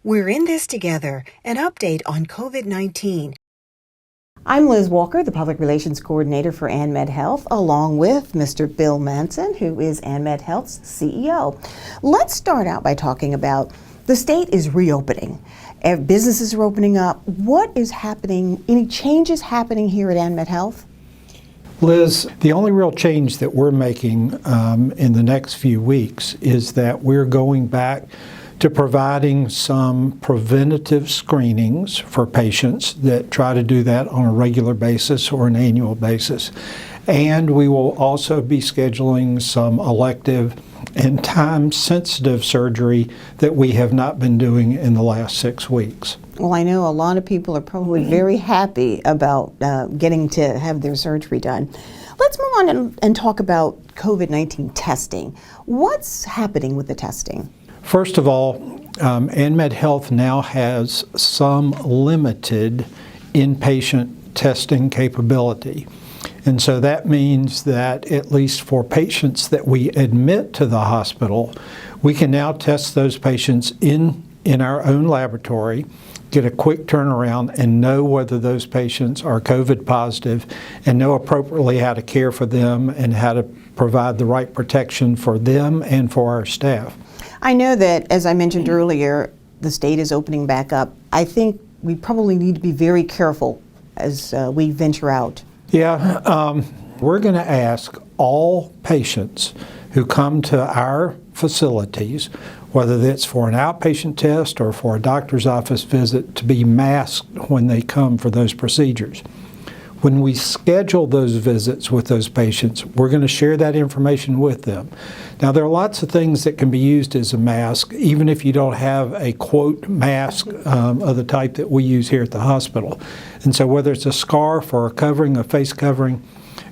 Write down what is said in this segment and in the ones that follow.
We're in this together, an update on COVID-19. I'm Liz Walker, the Public Relations Coordinator for AnMed Health, along with Mr. Bill Manson, who is AnMed Health's CEO. Let's start out by talking about the state is reopening. Businesses are opening up. What is happening? Any changes happening here at AnMed Health? Liz, the only real change that we're making in the next few weeks is that we're going back to providing some preventative screenings for patients that try to do that on a regular basis or an annual basis. And we will also be scheduling some elective and time-sensitive surgery that we have not been doing in the last 6 weeks. Well, I know a lot of people are probably very happy about getting to have their surgery done. Let's move on and talk about COVID-19 testing. What's happening with the testing? First of all, AnMed Health now has some limited inpatient testing capability. And so that means that at least for patients that we admit to the hospital, we can now test those patients in our own laboratory, get a quick turnaround, and know whether those patients are COVID positive and know appropriately how to care for them and how to provide the right protection for them and for our staff. I know that, as I mentioned earlier, the state is opening back up. I think we probably need to be very careful as we venture out. Yeah, we're going to ask all patients who come to our facilities, whether that's for an outpatient test or for a doctor's office visit, to be masked when they come for those procedures. When we schedule those visits with those patients, we're going to share that information with them. Now, there are lots of things that can be used as a mask, even if you don't have a quote mask of the type that we use here at the hospital. And so whether it's a scarf or a covering, a face covering,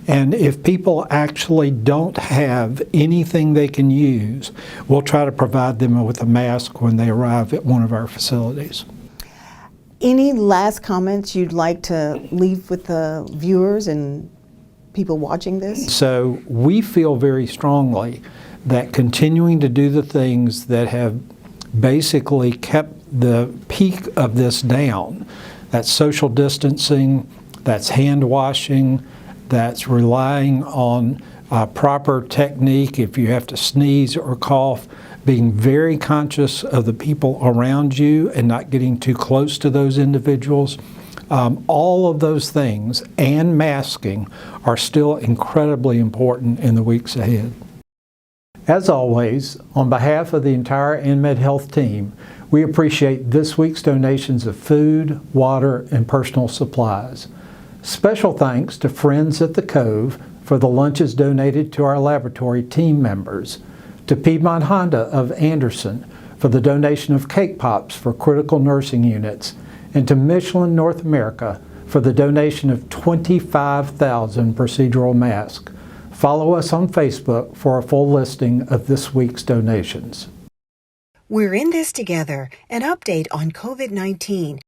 and if people actually don't have anything they can use, we'll try to provide them with a mask when they arrive at one of our facilities. Any last comments you'd like to leave with the viewers and people watching this? So we feel very strongly that continuing to do the things that have basically kept the peak of this down, that's social distancing, that's hand washing, that's relying on proper technique if you have to sneeze or cough, being very conscious of the people around you and not getting too close to those individuals. All of those things and masking are still incredibly important in the weeks ahead. As always, on behalf of the entire AnMed Health team, we appreciate this week's donations of food, water, and personal supplies. Special thanks to Friends at the Cove for the lunches donated to our laboratory team members, to Piedmont Honda of Anderson for the donation of cake pops for critical nursing units, and to Michelin North America for the donation of 25,000 procedural masks. Follow us on Facebook for a full listing of this week's donations. We're in this together, an update on COVID-19.